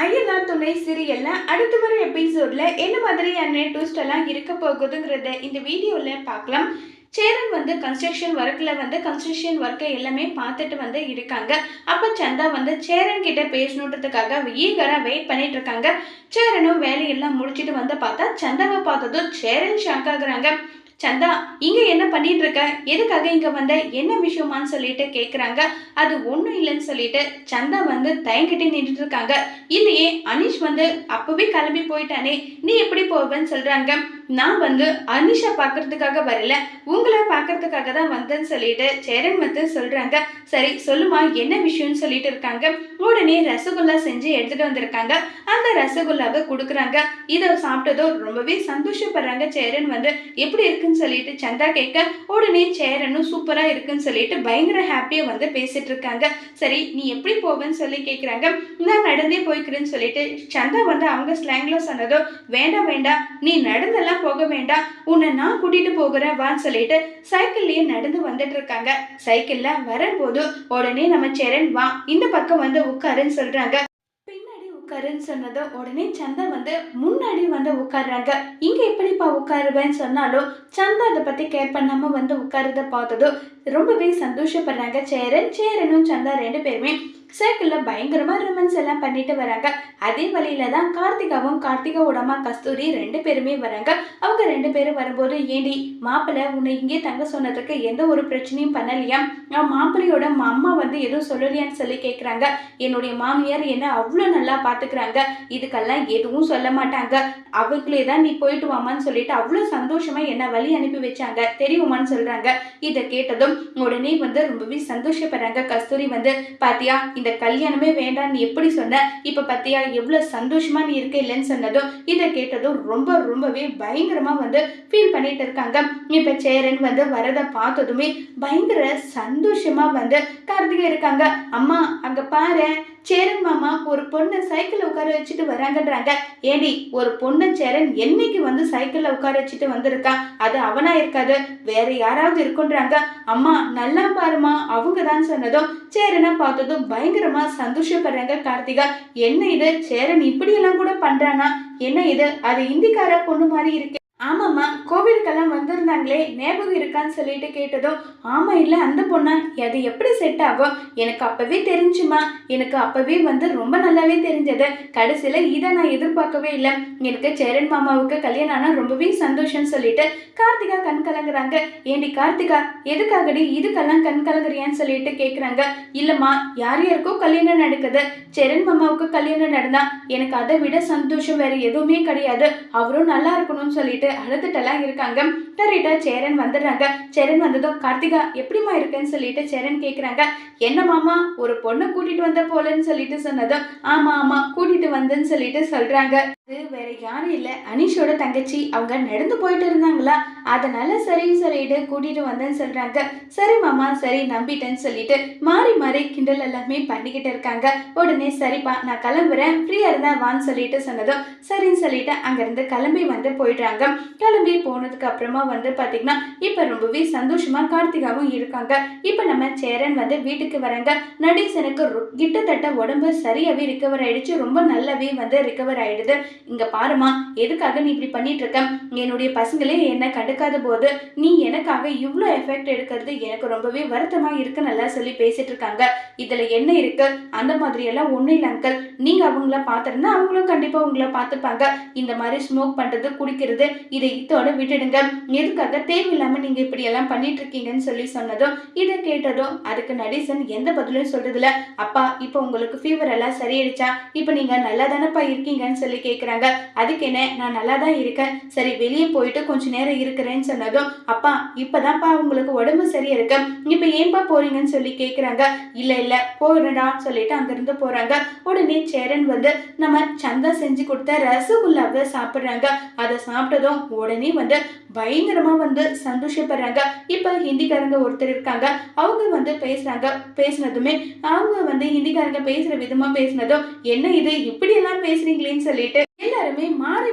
ஐயனார் துணை சீரியல்ல அடுத்த வர எபிசோட்ல என்ன மாதிரியான ட்விஸ்ட் எல்லாம் இருக்க போகுதுங்கிறத இந்த வீடியோல பார்க்கலாம். சேரன் கன்ஸ்ட்ரக்ஷன் ஒர்க்கை எல்லாமே பார்த்துட்டு இருக்காங்க. அப்ப சந்தா சேரன் கிட்ட பேசணுன்றதுக்காக ஈகரா வெயிட் பண்ணிட்டு இருக்காங்க. சேரனும் வேலையெல்லாம் முடிச்சிட்டு பார்த்தா சந்தாவை பார்த்ததும் சேரன் ஷாக் ஆகுறாங்க. சந்தா, இங்க என்ன பண்ணிட்டு இருக்க? எதுக்காக இங்க வந்த? என்ன விஷயமான்னு சொல்லிட்டு கேக்குறாங்க. அது ஒண்ணும் இல்லைன்னு சொல்லிட்டு சந்தா தயங்கிட்டு நின்றுட்டு இருக்காங்க. இல்லையே, அனிஷ் அப்பவே கிளம்பி போயிட்டானே, நீ எப்படி போவேன்னு சொல்றாங்க. நான் அனிஷா பாக்குறதுக்காக வரல, உங்களை பாக்குறதுக்காக தான் வந்தேன்னு சொல்லிட்டு சேரன் சொல்றாங்க. சரி சொல்லுமா, என்ன விஷயம்னு சொல்லிட்டு இருக்காங்க. உடனே ரசகுல்லா செஞ்சு எடுத்துட்டு வந்திருக்காங்க. அந்த ரசகுல்லாவை கொடுக்குறாங்க. இதை சாப்பிட்டதோ ரொம்பவே சந்தோஷப்படுறாங்க. சேரன் எப்படி இருக்குன்னு சொல்லிட்டு சந்தா கேட்க, உடனே சேரனும் சூப்பரா இருக்குன்னு சொல்லிட்டு பயங்கர ஹாப்பியா பேசிட்டு இருக்காங்க. சரி நீ எப்படி போவேன்னு சொல்லி கேட்குறாங்க. நான் நடந்தே போய்க்கிறேன்னு சொல்லிட்டு சந்தா அவங்க ஸ்லாங்ல சொன்னதோ, வேண்டாம் வேண்டாம், நீ நடந்தெல்லாம் போக வேண்டாம், உன்னை நான் கூட்டிட்டு போகிறேன் வான்னு சொல்லிட்டு சைக்கிள்லயே நடந்து வந்துட்டு இருக்காங்க. சைக்கிள்ல வரும்போது உடனே நம்ம சேரன், வா இந்த பக்கம் உட்காருன்னு சொல்றாங்க. பின்னாடி உட்காருன்னு சொன்னதோ உடனே சந்தா முன்னாடி உட்காடுறாங்க. இங்க எப்படிப்பா உட்காருவேன்னு சொன்னாலும் சந்தா அதை பத்தி கேர் பண்ணாம உட்காருத பார்த்ததோ ரொம்பவே சந்தோஷப்படுறாங்க. சேரனும் சந்தா ரெண்டு பேருமே சைக்கிள்ல பயங்கரமா ரொமான்ஸ் எல்லாம் பண்ணிட்டு வராங்க. அதே வழியில தான் கார்த்திகாவோட அம்மா கஸ்தூரி ரெண்டு பேருமே வராங்க. அவங்க ரெண்டு பேரும் வரும்போது, ஏண்டி மாப்பிள்ளை உன்னை இங்கே தங்க சொன்னதுக்கு எந்த ஒரு பிரச்சனையும் பண்ணலையா? மாப்பிள்ளையோட அம்மா எதுவும் சொல்லலையான்னு சொல்லி கேட்குறாங்க. என்னுடைய மாமியார் என்ன அவ்வளோ நல்லா பார்த்துக்கிறாங்க, இதுக்கெல்லாம் எதுவும் சொல்ல மாட்டாங்க, அவங்களே தான் நீ போயிட்டு வாமான்னு சொல்லிட்டு அவ்வளோ சந்தோஷமா என்ன வழி அனுப்பி வச்சாங்க தெரியுமான்னு சொல்றாங்க. இதை கேட்டதும் உடனே ரொம்பவே சந்தோஷப்படுறாங்க. கஸ்தூரி பாத்தியா, இந்த கல்யாணமே வேண்டாம் நீ எப்படி சொன்ன, இப்ப பாத்தியா எவ்வளவு சந்தோஷமா நீ இருக்க இல்லைன்னு சொன்னதும் இதை கேட்டதும் ரொம்பவே பயங்கரமா ஃபீல் பண்ணிட்டு இருக்காங்க. இப்ப சேரன் வரத பார்த்ததுமே பயங்கர சந்தோஷமா கார்த்திகை இருக்காங்க. அம்மா அங்க பாரு, சேரன் மாமா ஒரு பொண்ணை சைக்கிள் உட்கார வச்சுட்டு வராங்கன்றாங்க. ஏண்டி, ஒரு பொண்ணு சேரன் என்னைக்கு சைக்கிள்ல உட்கார வச்சுட்டு வந்திருக்கா? அது அவனா இருக்காது, வேற யாராவது இருக்குன்றாங்க. அம்மா நல்லா பாருமா, அவங்க தான் சொன்னதும் சேரனை பார்த்ததும் பயங்கரமா சந்தோஷப்படுறாங்க. கார்த்திகா, என்ன இது, சேரன் இப்படி எல்லாம் கூட பண்றானா? என்ன இது, அது இந்திக்கார பொண்ணு மாதிரி இருக்கு. ஆமாம்மா, கோவிலுக்கெல்லாம் வந்திருந்தாங்களே, ஞாபகம் இருக்கான்னு சொல்லிட்டு கேட்டதும், ஆமா இல்லை அந்த பொண்ணா, அது எப்படி செட் ஆகும்? எனக்கு அப்பவே தெரிஞ்சுமா, எனக்கு அப்பவே ரொம்ப நல்லாவே தெரிஞ்சது. கடைசியில இதை நான் எதிர்பார்க்கவே இல்லை. எனக்கு சேரன் மாமாவுக்கு கல்யாணம் ஆனா ரொம்பவே சந்தோஷம்னு சொல்லிட்டு கார்த்திகா கண் கலங்குறாங்க. ஏண்டி கார்த்திகா, எதுக்காகடி இதுக்கெல்லாம் கண் கலங்குறியான்னு சொல்லிட்டு கேட்குறாங்க. இல்லம்மா, யார் யாருக்கோ கல்யாணம் நடக்குது, சேரன் மாமாவுக்கு கல்யாணம் நடந்தா எனக்கு அதை விட சந்தோஷம் வேற எதுவுமே கிடையாது, அவரும் நல்லா இருக்கணும்னு சொல்லிட்டு அழுதுட்டெல்லாம் இருக்காங்க. கரெக்டா சேரன் வந்துடுறாங்க. சேரன் வந்ததும், கார்த்திகா எப்படிமா இருக்குன்னு சொல்லிட்டு சேரன் கேட்குறாங்க. என்ன மாமா, ஒரு பொண்ணை கூட்டிட்டு வந்த போலன்னு சொல்லிட்டு சொன்னதும், ஆமா கூட்டிட்டு வந்தேன்னு சொல்லிட்டு சொல்றாங்க. அது வேற யாரும் இல்லை, அனிஷோட தங்கச்சி, அவங்க நடந்து போயிட்டு இருந்தாங்களா, அதனால சரின்னு சொல்லிட்டு கூட்டிட்டு வந்தேன்னு சொல்றாங்க. சரி மாமா, சரி நம்பிட்டேன்னு சொல்லிட்டு மாறி கிண்டல் எல்லாமே பண்ணிக்கிட்டு இருக்காங்க. உடனே சரிப்பா நான் கிளம்புறேன், ஃப்ரீயா இருந்தா வான்னு சொல்லிட்டு சொன்னதும் சரின்னு சொல்லிட்டு அங்கிருந்து கிளம்பி போயிடுறாங்க. கிளம்பி போனதுக்கு அப்புறமா பாத்தீங்கன்னா இப்ப ரொம்பவே சந்தோஷமா கார்த்திகாவும் இருக்காங்க. இப்ப நம்ம சேரன் வீட்டுக்கு வராங்க. நடேசனுக்கு கிட்டத்தட்ட உடம்பு சரியாவே ரிகவர் ஆயிடுச்சு, ரொம்ப நல்லாவே ரிகவர் ஆயிடுது. இங்க பாருமா, எதுக்காக நீ இப்படி பண்ணிட்டு இருக்க? என்னுடைய பசங்களே என்ன கண்டுக்காத போது நீ எனக்காக இவ்வளோ எஃபெக்ட் எடுக்கிறது எனக்கு ரொம்பவே வருத்தமா இருக்கு நல்லா சொல்லி பேசிட்டு இருக்காங்க. இதுல என்ன இருக்கு, அந்த மாதிரி எல்லாம் ஒண்ணும் இல்லை அங்கிள், நீங்க அவங்கள பார்த்திருந்தா அவங்களும் கண்டிப்பா உங்களை பார்த்துப்பாங்க. இந்த மாதிரி ஸ்மோக் பண்றது குடிக்கிறது இதை இதோட விட்டுடுங்க, எதுக்காக தேவையில்லாம நீங்க இப்படி எல்லாம் பண்ணிட்டு இருக்கீங்கன்னு சொல்லி சொன்னதும் இதை கேட்டதும் அதுக்கு நடேசன் எந்த பதிலும் சொல்றதுல. அப்பா, இப்ப உங்களுக்கு ஃபீவர் எல்லாம் சரியாயிடுச்சா? இப்ப நீங்க நல்லா தானப்பா இருக்கீங்கன்னு சொல்லி கேட்குறாங்க. அதுக்கு என்ன, நான் நல்லா தான் இருக்கேன், சரி வெளியே போயிட்டு கொஞ்ச நேரம் இருக்கிறேன்னு சொன்னதும், அப்பா இப்பதான்ப்பா உங்களுக்கு உடம்பு சரியா இருக்கு, இப்ப ஏன்பா போறீங்கன்னு சொல்லி கேட்குறாங்க. இல்ல போறடான்னு சொல்லிட்டு அங்கிருந்து போறாங்க. உடனே சேரன் நம்ம சந்தா செஞ்சு கொடுத்த ரசகுல்லாவை சாப்பிடுறாங்க. அதை சாப்பிட்டதும் உடனே பயங்கரமா சந்தோஷப்படுறாங்க. இப்ப ஹிந்திக்காரங்க ஒருத்தர் இருக்காங்க, அவங்க பேசுறாங்க. பேசினதுமே அவங்க ஹிந்திக்காரங்க பேசுற விதமா பேசினதும், என்ன இது இப்படி எல்லாம் பேசுறீங்களேன்னு சொல்லிட்டு எல்லாருமே மாறி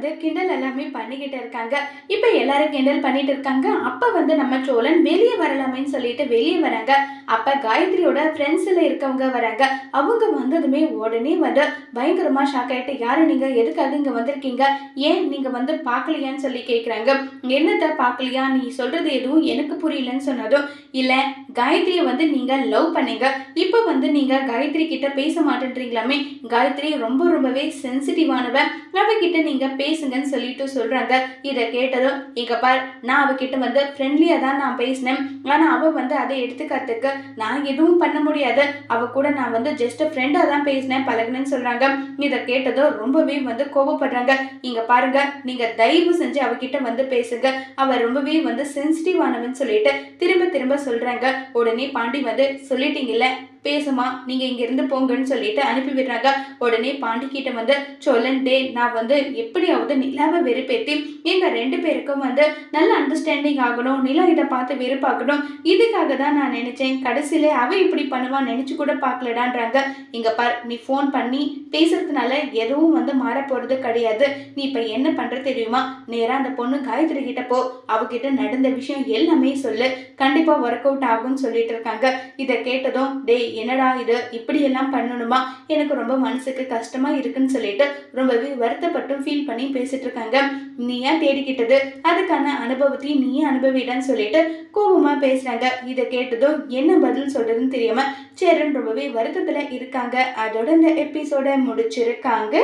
வந்து கிண்டல் எல்லாமே பண்ணிக்கிட்டு இருக்காங்க. இப்ப எல்லாரும் கிண்டல் பண்ணிட்டு இருக்காங்க. அப்ப வந்து நம்ம சோழன் வெளியே வரலாமேன்னு சொல்லிட்டு வெளியே வராங்க. அப்ப காயத்ரியோட ஃப்ரெண்ட்ஸ்ல இருக்கவங்க வராங்க. அவங்க வந்ததுமே உடனே வந்து பயங்கரமா ஷாக் ஆயிட்டு, யாரு நீங்க, எதுக்காக இங்க வந்திருக்கீங்க, ஏன் நீங்க வந்து பார்க்கலையான்னு சொல்லி கேக்குறாங்க. என்னத்த பார்க்கலையா, நீ சொல்றது எதுவும் எனக்கு புரியலன்னு சொன்னதும், இல்ல காயத்ரியை வந்து நீங்க லவ் பண்ணீங்க, இப்ப வந்து நீங்க காயத்ரி கிட்ட பேச மாட்டேன்றீங்களாமே, காயத்ரி ரொம்பவே சென்சிட்டிவானவ, அவகிட்ட நீங்க பேசுங்கன்னு சொல்லிட்டு சொல்றாங்க. இதை கேட்டதும், இங்க பார், நான் அவகிட்ட வந்து ஃப்ரெண்ட்லியா தான் நான் பேசினேன், ஆனா அவ வந்து அதை எடுத்துக்கிறதுக்கு நான் எதுவும் பண்ண முடியாது, அவ கூட நான் வந்து ஜஸ்ட் ஃப்ரெண்டா தான் பேசினேன், பழகுனேன்னு சொல்றாங்க. இதை கேட்டதும் ரொம்பவே வந்து கோபப்படுறாங்க. இங்க பாருங்க, நீங்க தயவு செஞ்சு அவகிட்ட வந்து பேசுங்க, அவ ரொம்பவே வந்து சென்சிட்டிவானவன்னு சொல்லிட்டு திரும்ப திரும்ப சொல்றாங்க. உடனே பாண்டி வந்து, சொல்லிட்டீங்கல்ல, பேசுமா, நீங்க இங்க இருந்து போங்கன்னு சொல்லிட்டு அனுப்பி விடுறாங்க. உடனே பாண்டி கிட்ட வந்து சோழன், டே, நான் வந்து எப்படியாவது நிலாவை வெறுப்பேத்தி எங்க 2 பேருக்கும் வந்து நல்ல அண்டர்ஸ்டாண்டிங் ஆகணும், நிலா இதை பார்த்து வெறுப்பாக்கணும், இதுக்காக தான் நான் நினைச்சேன், கடைசியில அவ இப்படி பண்ணுவான்னு நினைச்சு கூட பார்க்கலடான்றாங்க. இங்க பார், நீ ஃபோன் பண்ணி பேசுறதுனால எதுவும் வந்து மாற போறது கிடையாது, நீ இப்ப என்ன பண்ற தெரியுமா, நேரா அந்த பொண்ணு காயத்ரி கிட்ட போ, அவகிட்ட நடந்த விஷயம் எல்லாமே சொல்லு, கண்டிப்பா ஒர்க் அவுட் ஆகும்னு சொல்லிட்டு இருக்காங்க. இதை கேட்டதும், டே, என்னடா இது, இப்படி எல்லாம் பண்ணணுமா, எனக்கு ரொம்ப மனசுக்கு கஷ்டமா இருக்குன்னு சொல்லிட்டு ரொம்பவே வருத்தப்பட்டும் ஃபீல் பண்ணி பேசிட்டு இருக்காங்க. நீ ஏன் தேடிக்கிட்டது, அதுக்கான அனுபவத்தையும் நீயே அனுபவிடான்னு சொல்லிட்டு கோபமா பேசுறாங்க. இதை கேட்டதும் என்ன பதில் சொல்றதுன்னு தெரியாம சேரன் ரொம்பவே வருத்தத்துல இருக்காங்க. அதோட இந்த எபிசோட முடிச்சிருக்காங்க.